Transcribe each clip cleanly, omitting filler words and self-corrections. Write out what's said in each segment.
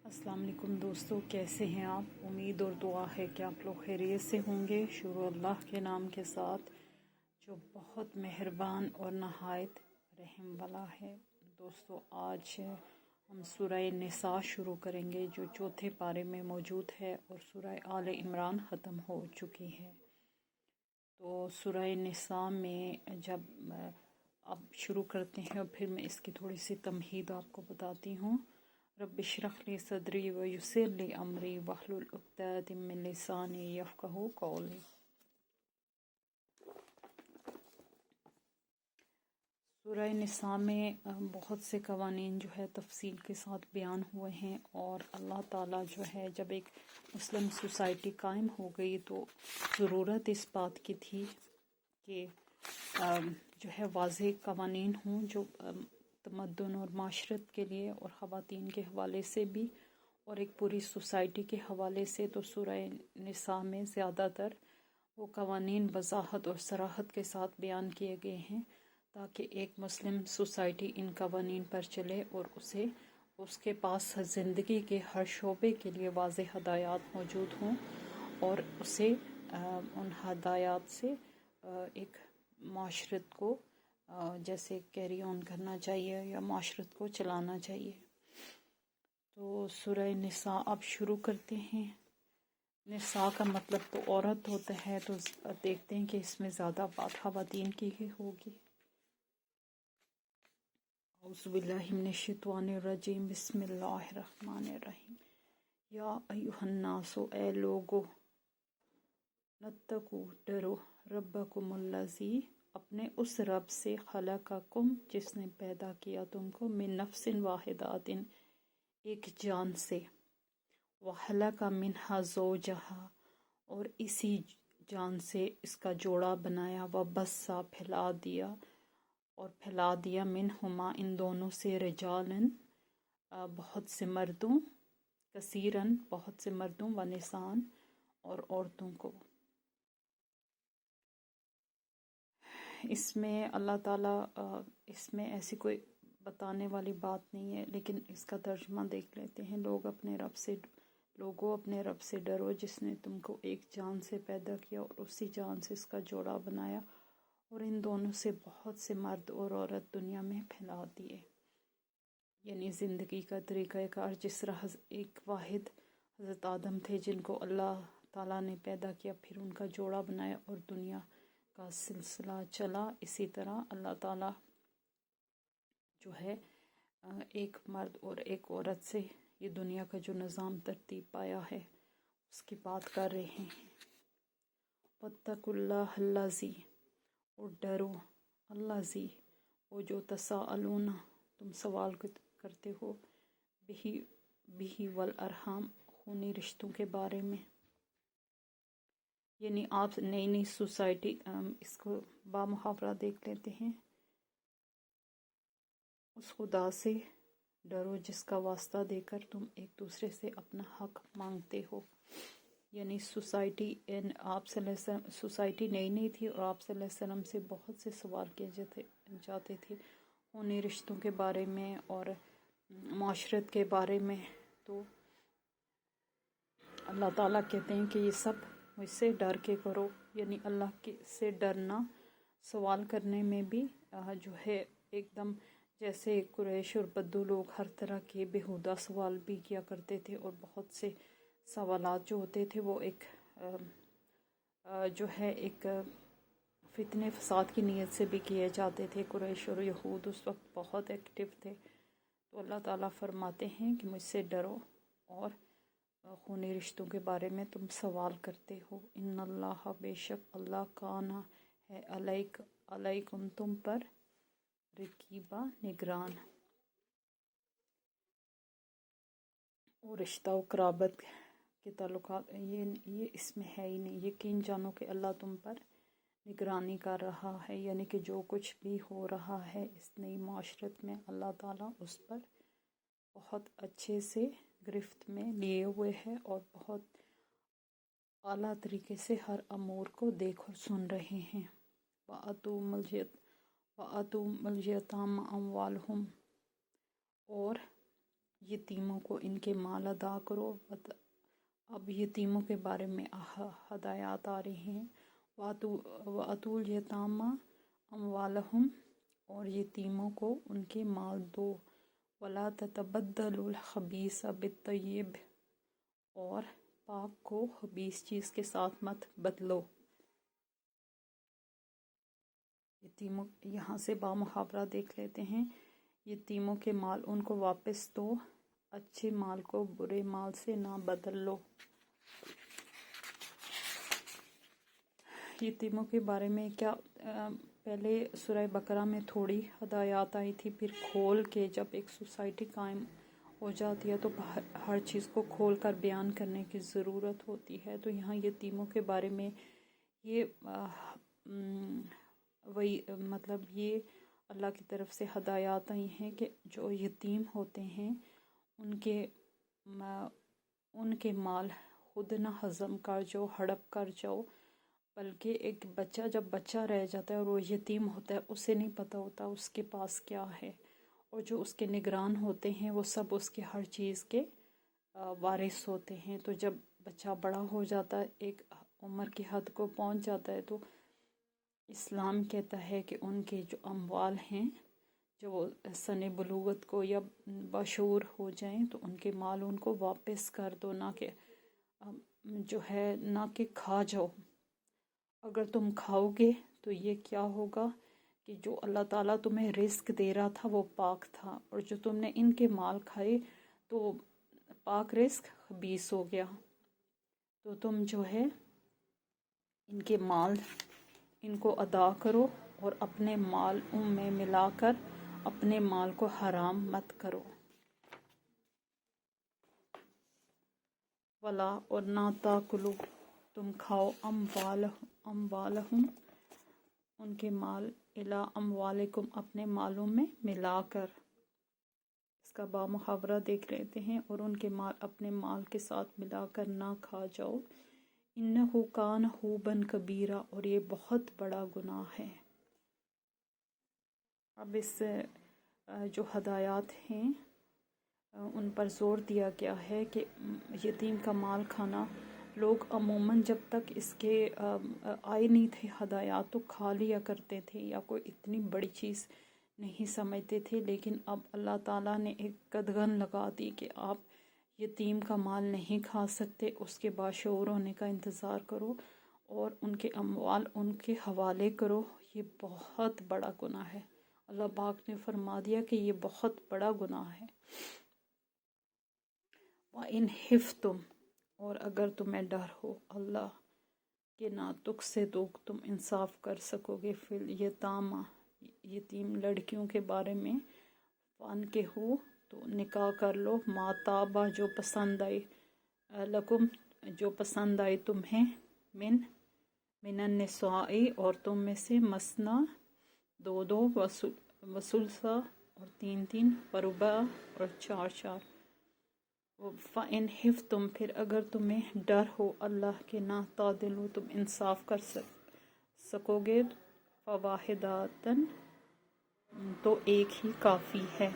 السلام علیکم دوستو، کیسے ہیں آپ؟ امید اور دعا ہے کہ آپ لوگ خیریت سے ہوں گے۔ شروع اللہ کے نام کے ساتھ جو بہت مہربان اور نہایت رحم والا ہے۔ دوستو، آج ہم سورہ نساء شروع کریں گے جو چوتھے پارے میں موجود ہے اور سورہ آل عمران ختم ہو چکی ہے۔ تو سورہ نساء میں جب اب شروع کرتے ہیں اور پھر میں اس کی تھوڑی سی تمہید آپ کو بتاتی ہوں۔ رب اشرح لی صدری ویسر لی امری واحلل عقدۃ من لسانی یفقہوا قولی۔ سورہ نساء میں بہت سے قوانین جو ہے تفصیل کے ساتھ بیان ہوئے ہیں، اور اللہ تعالیٰ جو ہے جب ایک مسلم سوسائٹی قائم ہو گئی تو ضرورت اس بات کی تھی کہ جو ہے واضح قوانین ہوں جو تمدن اور معاشرت کے لیے اور خواتین کے حوالے سے بھی اور ایک پوری سوسائٹی کے حوالے سے۔ تو سورہ نساء میں زیادہ تر وہ قوانین وضاحت اور صراحت کے ساتھ بیان کیے گئے ہیں تاکہ ایک مسلم سوسائٹی ان قوانین پر چلے اور اس کے پاس زندگی کے ہر شعبے کے لیے واضح ہدایات موجود ہوں، اور اسے ان ہدایات سے ایک معاشرت کو جیسے کیری آن کرنا چاہیے یا معاشرت کو چلانا چاہیے۔ تو سورہ نساء اب شروع کرتے ہیں۔ نساء کا مطلب تو عورت ہوتا ہے، تو دیکھتے ہیں کہ اس میں زیادہ بات خواتین کی ہی ہوگی۔ اعوذ باللہ من الشیطان الرجیم، بسم اللہ الرحمن الرحیم۔ یا ایھا الناس، اے لوگو، نتقوا، ڈرو، ربکم الذی، اپنے اس رب سے، خلقکم، جس نے پیدا کیا تم کو، من نفس واحدۃ، ایک جان سے، وخلق منہا زوجہا، اور اسی جان سے اس کا جوڑا بنایا، وبث، پھیلا دیا، منہما، ان دونوں سے، رجالاً، بہت سے مردوں، کثیراً، بہت سے مردوں، ونساء، اور عورتوں کو۔ اس میں اللہ تعالیٰ اس میں ایسی کوئی بتانے والی بات نہیں ہے، لیکن اس کا ترجمہ دیکھ لیتے ہیں۔ لوگوں اپنے رب سے ڈرو جس نے تم کو ایک جان سے پیدا کیا اور اسی جان سے اس کا جوڑا بنایا، اور ان دونوں سے بہت سے مرد اور عورت دنیا میں پھیلا دیے۔ یعنی زندگی کا طریقہ کار، جس طرح ایک واحد حضرت آدم تھے جن کو اللہ تعالیٰ نے پیدا کیا، پھر ان کا جوڑا بنایا اور دنیا کا سلسلہ چلا، اسی طرح اللہ تعالیٰ جو ہے ایک مرد اور ایک عورت سے یہ دنیا کا جو نظام ترتیب پایا ہے اس کی بات کر رہے ہیں۔ واتقوا اللہ الذی، اور ڈرو، الذی، وہ جو، تساءلون، تم سوال کرتے ہو، بہ والارحام، خونی رشتوں کے بارے میں۔ یعنی آپ نئی سوسائٹی، اس کو بامحاورہ دیکھ لیتے ہیں۔ اس خدا سے ڈرو جس کا واسطہ دے کر تم ایک دوسرے سے اپنا حق مانگتے ہو۔ یعنی سوسائٹی نئی تھی، اور آپ صلی اللہ علیہ وسلم سے بہت سے سوال کیے جاتے تھے خونی رشتوں کے بارے میں اور معاشرت کے بارے میں۔ تو اللہ تعالیٰ کہتے ہیں کہ یہ سب مجھ سے ڈر کے کرو، یعنی اللہ سے ڈرنا۔ سوال کرنے میں بھی جو ہے ایک دم جیسے قریش اور بدو لوگ ہر طرح کے بیہودہ سوال بھی کیا کرتے تھے، اور بہت سے سوالات جو ہوتے تھے وہ ایک جو ہے ایک فتنے فساد کی نیت سے بھی کیے جاتے تھے۔ قریش اور یہود اس وقت بہت ایکٹیو تھے۔ تو اللہ تعالیٰ فرماتے ہیں کہ مجھ سے ڈرو، اور خونی رشتوں کے بارے میں تم سوال کرتے ہو۔ ان اللہ، بے شک اللہ، کانا، ہے، علیکم، تم پر، رقیبہ، نگران۔ اور رشتہ و قرابت کے تعلقات یہ اس میں ہے ہی نہیں۔ یقین جانو کہ اللہ تم پر نگرانی کر رہا ہے، یعنی کہ جو کچھ بھی ہو رہا ہے اس نئی معاشرت میں، اللہ تعالیٰ اس پر بہت اچھے سے گرفت میں لیے ہوئے ہے، اور بہت اعلیٰ طریقے سے ہر امور کو دیکھ اور سن رہے ہیں۔ وَآتُوهُمُ الْيَتَامَىٰ أَمْوَالَهُمْ، اور یتیموں کو ان کے مال ادا کرو۔ اب یتیموں کے بارے میں ہدایات آ رہی ہیں۔ وَآتُوا الْيَتَامَىٰ أَمْوَالَهُمْ، اور یتیموں کو ان کے مال دو۔ وَلَا تَتَبَدَّلُوا الْخَبِيثَ بِالطَّيِّبِ، اور پاک کو خبیث چیز کے ساتھ مت بدلو۔ یتیموں، یہاں سے بامحاورہ دیکھ لیتے ہیں۔ یتیموں کے مال ان کو واپس دو، اچھے مال کو برے مال سے نہ بدل لو۔ یتیموں کے بارے میں کیا پہلے سورہ بقرہ میں تھوڑی ہدایات آئی تھی، پھر کھول کے جب ایک سوسائٹی قائم ہو جاتی ہے تو ہر چیز کو کھول کر بیان کرنے کی ضرورت ہوتی ہے۔ تو یہاں یتیموں کے بارے میں یہ وہی مطلب یہ اللہ کی طرف سے ہدایات آئی ہیں کہ جو یتیم ہوتے ہیں ان کے مال خود نہ ہضم کر جاؤ، ہڑپ کر جاؤ، بلکہ ایک بچہ جب بچہ رہ جاتا ہے اور وہ یتیم ہوتا ہے، اسے نہیں پتہ ہوتا اس کے پاس کیا ہے، اور جو اس کے نگران ہوتے ہیں وہ سب اس کے ہر چیز کے وارث ہوتے ہیں۔ تو جب بچہ بڑا ہو جاتا ہے، ایک عمر کی حد کو پہنچ جاتا ہے، تو اسلام کہتا ہے کہ ان کے جو اموال ہیں، جو سن بلوغت کو یا بشعور ہو جائیں تو ان کے مال ان کو واپس کر دو، نہ کہ جو ہے نہ کہ کھا جاؤ۔ اگر تم کھاؤ گے تو یہ کیا ہوگا کہ جو اللہ تعالیٰ تمہیں رزق دے رہا تھا وہ پاک تھا، اور جو تم نے ان کے مال کھائے تو پاک رزق خبیث ہو گیا۔ تو تم جو ہے ان کے مال ان کو ادا کرو، اور اپنے مال میں ملا کر اپنے مال کو حرام مت کرو۔ ولا، اور نہ تاکلو، تم کھاؤ اموالہم، ان کے مال، الا اموالکم، اپنے مالوں میں ملا کر۔ اس کا بامحاورہ دیکھ لیتے ہیں۔ اور ان کے مال اپنے مال کے ساتھ ملا کر نہ کھا جاؤ۔ انہ کان حوبا کبیرہ، اور یہ بہت بڑا گناہ ہے۔ اب اس جو ہدایات ہیں ان پر زور دیا گیا ہے کہ یتیم کا مال کھانا، لوگ عموماً جب تک اس کے آئے نہیں تھے ہدایات تو کھا لیا کرتے تھے، یا کوئی اتنی بڑی چیز نہیں سمجھتے تھے، لیکن اب اللہ تعالیٰ نے ایک قدغن لگا دی کہ آپ یتیم کا مال نہیں کھا سکتے، اس کے باشعور ہونے کا انتظار کرو اور ان کے اموال ان کے حوالے کرو۔ یہ بہت بڑا گناہ ہے۔ اللہ پاک نے فرما دیا کہ یہ بہت بڑا گناہ ہے۔ وَإِنْ خِفْتُمْ، اور اگر تمہیں ڈر ہو اللہ کہ نہ تک سے تم انصاف کر سکو گے، فی الیتامى، یتیم لڑکیوں کے بارے میں، فانکحوا، تو نکاح کر لو، ما طاب، جو پسند آئے، لکم، جو پسند آئے تمہیں، من النساء، عورتوں میں سے، مثنی، دو دو، وثلثا، اور تین تین، ورباع، اور چار چار۔ فَإِنْ خِفْتُمْ، پھر اگر تمہیں ڈر ہو اللہ کے نہ تعدلوا، تم انصاف کر سکو گے، فواحدۃ، تو ایک ہی کافی ہے۔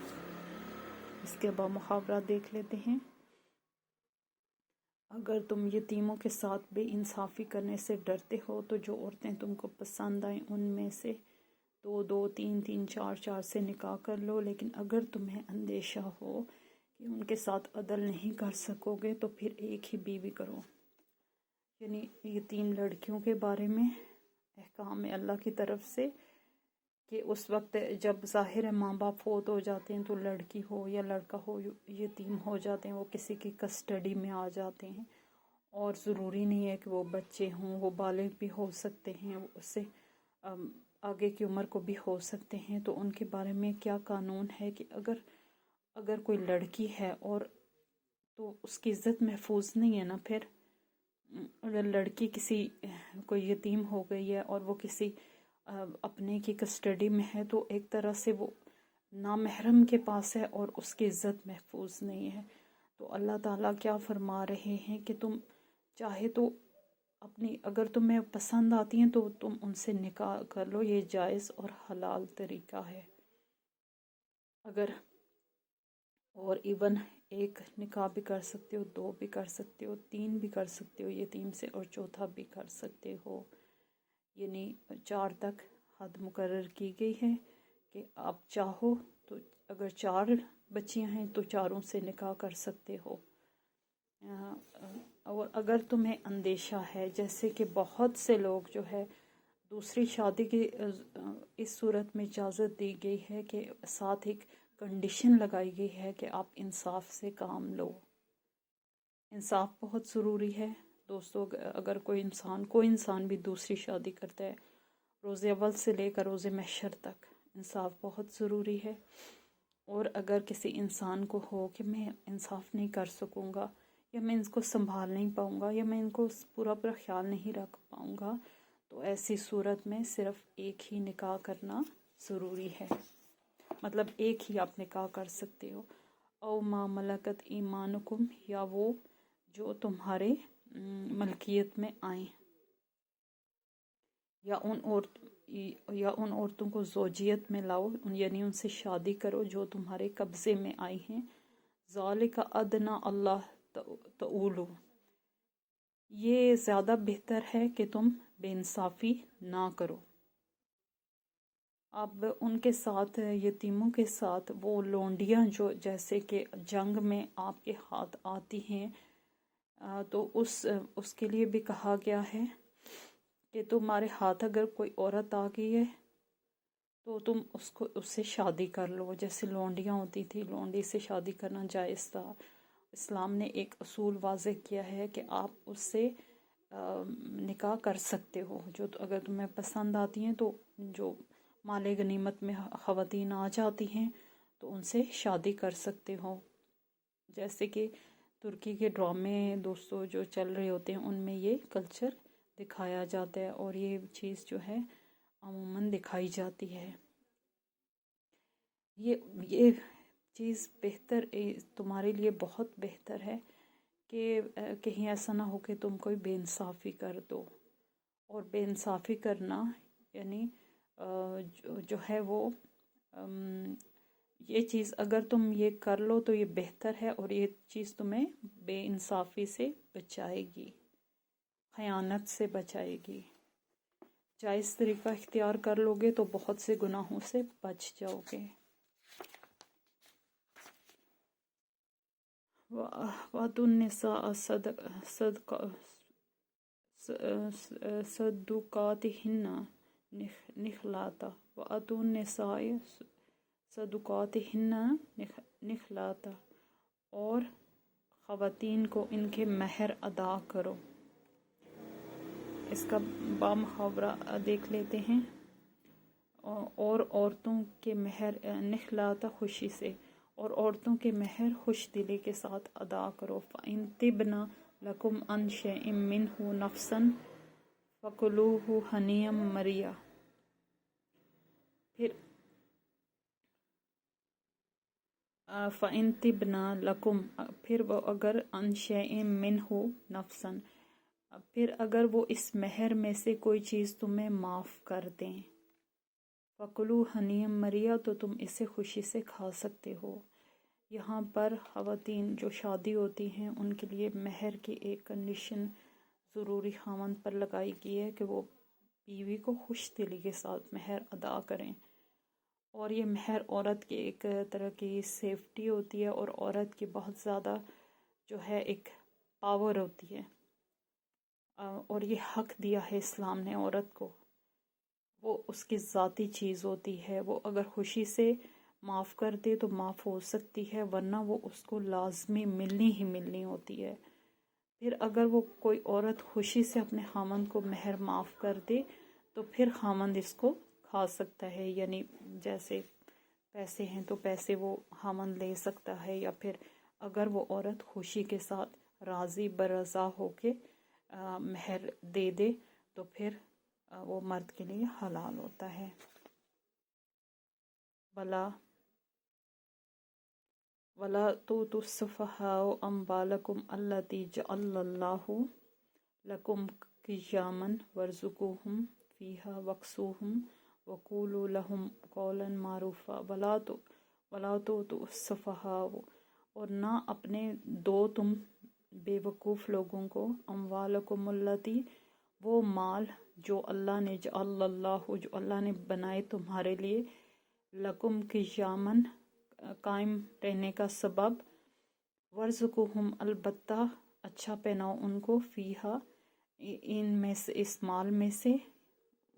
اس کے بعد محاورہ دیکھ لیتے ہیں۔ اگر تم یتیموں کے ساتھ بے انصافی کرنے سے ڈرتے ہو تو جو عورتیں تم کو پسند آئیں ان میں سے دو دو، تین تین، چار چار سے نکاح کر لو، لیکن اگر تمہیں اندیشہ ہو کہ ان کے ساتھ عدل نہیں کر سکو گے تو پھر ایک ہی بیوی کرو۔ یعنی یتیم لڑکیوں کے بارے میں احکام اللہ کی طرف سے کہ اس وقت جب ظاہر ماں باپ فوت ہو جاتے ہیں تو لڑکی ہو یا لڑکا ہو یتیم ہو جاتے ہیں، وہ کسی کی کسٹڈی میں آ جاتے ہیں، اور ضروری نہیں ہے کہ وہ بچے ہوں، وہ بالغ بھی ہو سکتے ہیں، اس سے آگے کی عمر کو بھی ہو سکتے ہیں۔ تو ان کے بارے میں کیا قانون ہے کہ اگر کوئی لڑکی ہے اور تو اس کی عزت محفوظ نہیں ہے نا، پھر اگر لڑکی کوئی یتیم ہو گئی ہے اور وہ کسی اپنے کی کسٹڈی میں ہے تو ایک طرح سے وہ نامحرم کے پاس ہے اور اس کی عزت محفوظ نہیں ہے۔ تو اللہ تعالیٰ کیا فرما رہے ہیں کہ تم چاہے تو اگر تمہیں پسند آتی ہیں تو تم ان سے نکاح کر لو، یہ جائز اور حلال طریقہ ہے۔ اور ایون ایک نکاح بھی کر سکتے ہو، 2 بھی کر سکتے ہو، 3 بھی کر سکتے ہو یتیم سے، اور چوتھا بھی کر سکتے ہو. یعنی 4 تک حد مقرر کی گئی ہے کہ آپ چاہو تو اگر 4 بچیاں ہیں تو 4 سے نکاح کر سکتے ہو. اور اگر تمہیں اندیشہ ہے، جیسے کہ بہت سے لوگ جو ہے دوسری شادی کی اس صورت میں اجازت دی گئی ہے کہ ساتھ ایک کنڈیشن لگائی گئی ہے کہ آپ انصاف سے کام لو. انصاف بہت ضروری ہے دوستو. اگر کوئی انسان بھی دوسری شادی کرتا ہے، روز اول سے لے کر روز محشر تک انصاف بہت ضروری ہے. اور اگر کسی انسان کو ہو کہ میں انصاف نہیں کر سکوں گا، یا میں ان کو سنبھال نہیں پاؤں گا، یا میں ان کو پورا خیال نہیں رکھ پاؤں گا، تو ایسی صورت میں صرف ایک ہی نکاح کرنا ضروری ہے. مطلب ایک ہی آپ نکاح کر سکتے ہو. او ما ملکت ایمانکم، یا وہ جو تمہارے ملکیت میں آئیں، یا ان عورتوں کو زوجیت میں لاؤ، یعنی ان سے شادی کرو جو تمہارے قبضے میں آئی ہیں. ذالک ادنا اللہ تعولو، یہ زیادہ بہتر ہے کہ تم بے انصافی نہ کرو. اب ان کے ساتھ، یتیموں کے ساتھ وہ لونڈیاں جو جیسے کہ جنگ میں آپ کے ہاتھ آتی ہیں، تو اس کے لیے بھی کہا گیا ہے کہ تمہارے ہاتھ اگر کوئی عورت آ گئی ہے تو تم اس سے شادی کر لو. جیسے لونڈیاں ہوتی تھی، لونڈی سے شادی کرنا جائز تھا. اسلام نے ایک اصول واضح کیا ہے کہ آپ اس سے نکاح کر سکتے ہو، جو اگر تمہیں پسند آتی ہیں. تو جو مال غنیمت میں خواتین آ جاتی ہیں تو ان سے شادی کر سکتے ہو. جیسے کہ ترکی کے ڈرامے دوستوں جو چل رہے ہوتے ہیں، ان میں یہ کلچر دکھایا جاتا ہے، اور یہ چیز جو ہے عموماً دکھائی جاتی ہے. یہ چیز بہتر تمہارے لیے بہت بہتر ہے کہ کہیں ایسا نہ ہو کہ تم کوئی بے انصافی کر دو. اور بے انصافی کرنا یعنی جو ہے وہ یہ چیز اگر تم یہ کر لو تو یہ بہتر ہے، اور یہ چیز تمہیں بے انصافی سے بچائے گی، خیانت سے بچائے گی. جائز طریقہ اختیار کر لو گے تو بہت سے گناہوں سے بچ جاؤ گے. وَآتُوا النِّسَاءَ صَدُقَاتِهِنَّ نِحْلَةً وَآتُوا النِّسَاءَ صَدُقَاتِهِنَّ نِحْلَةً، اور خواتین کو ان کے مہر ادا کرو. اس کا بامحاورہ دیکھ لیتے ہیں. اور عورتوں کے مہر نِحْلَةً خوشی سے، اور عورتوں کے مہر خوش دلی کے ساتھ ادا کرو. فَإِن طِبْنَ لَكُمْ عَنْ شَيْءٍ مِّنْهُ نَفْسًا فَكُلُوهُ ہَنِیًّا مَرِیًّا. پھر فَإِن طِبْنَ لَكُمْ، پھر وہ اگر عَنْ شَيْءٍ مِّنْهُ نَفْسًا، پھر اگر وہ اس مہر میں سے کوئی چیز تمہیں معاف کر دیں، فَكُلُوهُ ہَنِیًّا مَرِیًّا، تو تم اسے خوشی سے کھا سکتے ہو. یہاں پر خواتین جو شادی ہوتی ہیں ان کے لیے مہر کی ایک کنڈیشن ضروری خاوند پر لگائی گئی ہے کہ وہ بیوی کو خوش دلی کے ساتھ مہر ادا کریں. اور یہ مہر عورت کی ایک طرح کی سیفٹی ہوتی ہے، اور عورت کی بہت زیادہ جو ہے ایک پاور ہوتی ہے. اور یہ حق دیا ہے اسلام نے عورت کو، وہ اس کی ذاتی چیز ہوتی ہے. وہ اگر خوشی سے معاف کر دے تو معاف ہو سکتی ہے، ورنہ وہ اس کو لازمی ملنی ہی ملنی ہوتی ہے. پھر اگر وہ کوئی عورت خوشی سے اپنے خامند کو مہر معاف کر دے تو پھر خامند اس کو کھا سکتا ہے. یعنی جیسے پیسے ہیں تو پیسے وہ خامند لے سکتا ہے، یا پھر اگر وہ عورت خوشی کے ساتھ راضی برضا ہو کے مہر دے دے تو پھر وہ مرد کے لیے حلال ہوتا ہے. وَلَا تُؤْتُوا السُّفَهَاءَ أَمْوَالَكُمْ الَّتِي جَعَلَ اللَّهُ لَكُمْ قِيَامًا وَارْزُقُوهُمْ فِيهَا وَاكْسُوهُمْ وَقُولُوا لَهُمْ قَوْلًا مَعْرُوفًا. وَلَا تُؤْتُوا السُّفَهَاءَ، اور نہ اپنے دو تم بیوقوف لوگوں کو اموالکم التی وہ مال جو اللہ نے جو اللہ نے بنائے تمہارے لیے لکم کی یامن قائم رہنے کا سبب ورزقہم البتہ اچھا پہناؤ ان کو فیہا ان میں سے اس مال میں سے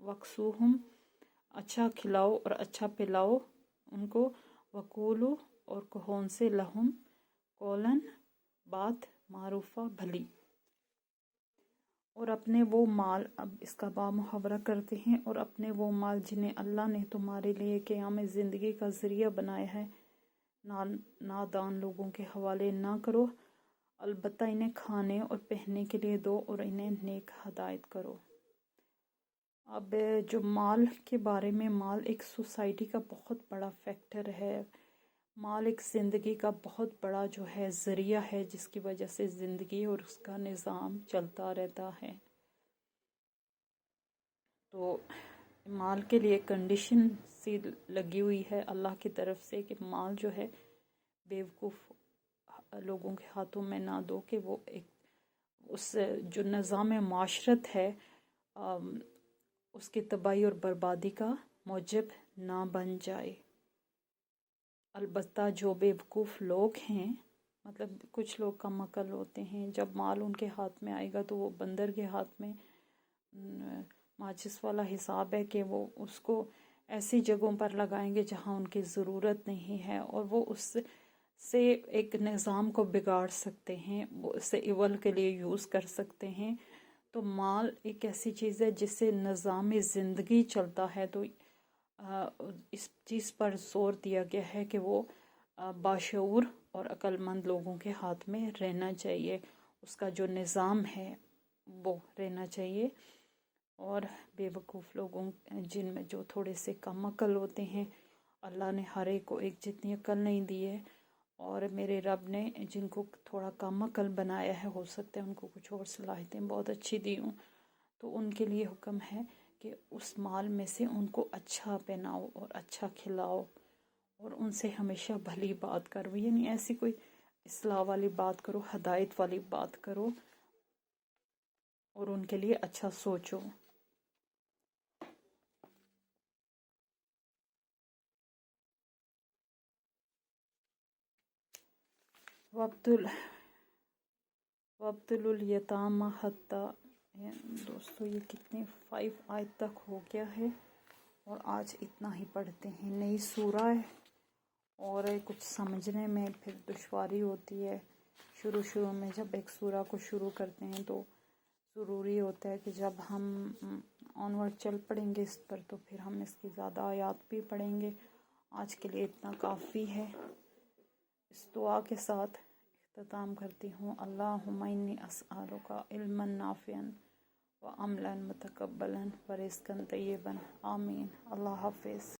وقسوہم اچھا کھلاؤ اور اچھا پلاؤ ان کو وقولو اور کہو ان سے لہم قولن بات معروفہ بھلی اور اپنے وہ مال اب اس کا با محاورہ کرتے ہیں اور اپنے وہ مال جنہیں اللہ نے تمہارے لیے قیام زندگی کا ذریعہ بنایا ہے نادان لوگوں کے حوالے نہ کرو البتہ انہیں کھانے اور پہننے کے لیے دو اور انہیں نیک ہدایت کرو۔ اب جو مال کے بارے میں، مال ایک سوسائٹی کا بہت بڑا فیکٹر ہے، مال ایک زندگی کا بہت بڑا جو ہے ذریعہ ہے جس کی وجہ سے زندگی اور اس کا نظام چلتا رہتا ہے۔ تو مال کے لیے کنڈیشن سی لگی ہوئی ہے اللہ کی طرف سے کہ مال جو ہے بیوقوف لوگوں کے ہاتھوں میں نہ دو کہ وہ ایک اس جو نظام معاشرت ہے اس کی تباہی اور بربادی کا موجب نہ بن جائے۔ البتہ جو بیوقوف لوگ ہیں، مطلب کچھ لوگ کم عقل ہوتے ہیں، جب مال ان کے ہاتھ میں آئے گا تو وہ بندر کے ہاتھ میں ماچس والا حساب ہے کہ وہ اس کو ایسی جگہوں پر لگائیں گے جہاں ان کی ضرورت نہیں ہے، اور وہ اس سے ایک نظام کو بگاڑ سکتے ہیں، وہ اسے ایول کے لیے یوز کر سکتے ہیں۔ تو مال ایک ایسی چیز ہے جس سے نظام زندگی چلتا ہے، تو اس چیز پر زور دیا گیا ہے کہ وہ باشعور اور عقل مند لوگوں کے ہاتھ میں رہنا چاہیے، اس کا جو نظام ہے وہ رہنا چاہیے، اور بے وقوف لوگوں جن میں جو تھوڑے سے کم عقل ہوتے ہیں، اللہ نے ہر ایک کو ایک جتنی عقل نہیں دی ہے، اور میرے رب نے جن کو تھوڑا کم عقل بنایا ہے ہو سکتا ہے ان کو کچھ اور صلاحیتیں بہت اچھی دی ہوں، تو ان کے لیے حکم ہے کہ اس مال میں سے ان کو اچھا پہناؤ اور اچھا کھلاؤ اور ان سے ہمیشہ بھلی بات کرو، یعنی ایسی کوئی اصلاح والی بات کرو، ہدایت والی بات کرو اور ان کے لیے اچھا سوچو۔ وابتلوا الیتامى حتی، دوستو یہ کتنے 5 آیت تک ہو گیا ہے اور آج اتنا ہی پڑھتے ہیں۔ نئی سورہ ہے اور کچھ سمجھنے میں پھر دشواری ہوتی ہے۔ شروع میں جب ایک سورہ کو شروع کرتے ہیں تو ضروری ہوتا ہے کہ جب ہم آنورڈ چل پڑیں گے اس پر تو پھر ہم اس کی زیادہ آیات بھی پڑھیں گے۔ آج کے لیے اتنا کافی ہے۔ اس دعا کے ساتھ اختتام کرتی ہوں۔ اللہم انی اسألک علما نافعا وعملا متقبلا ورزقا طیبا، آمین۔ اللہ حافظ۔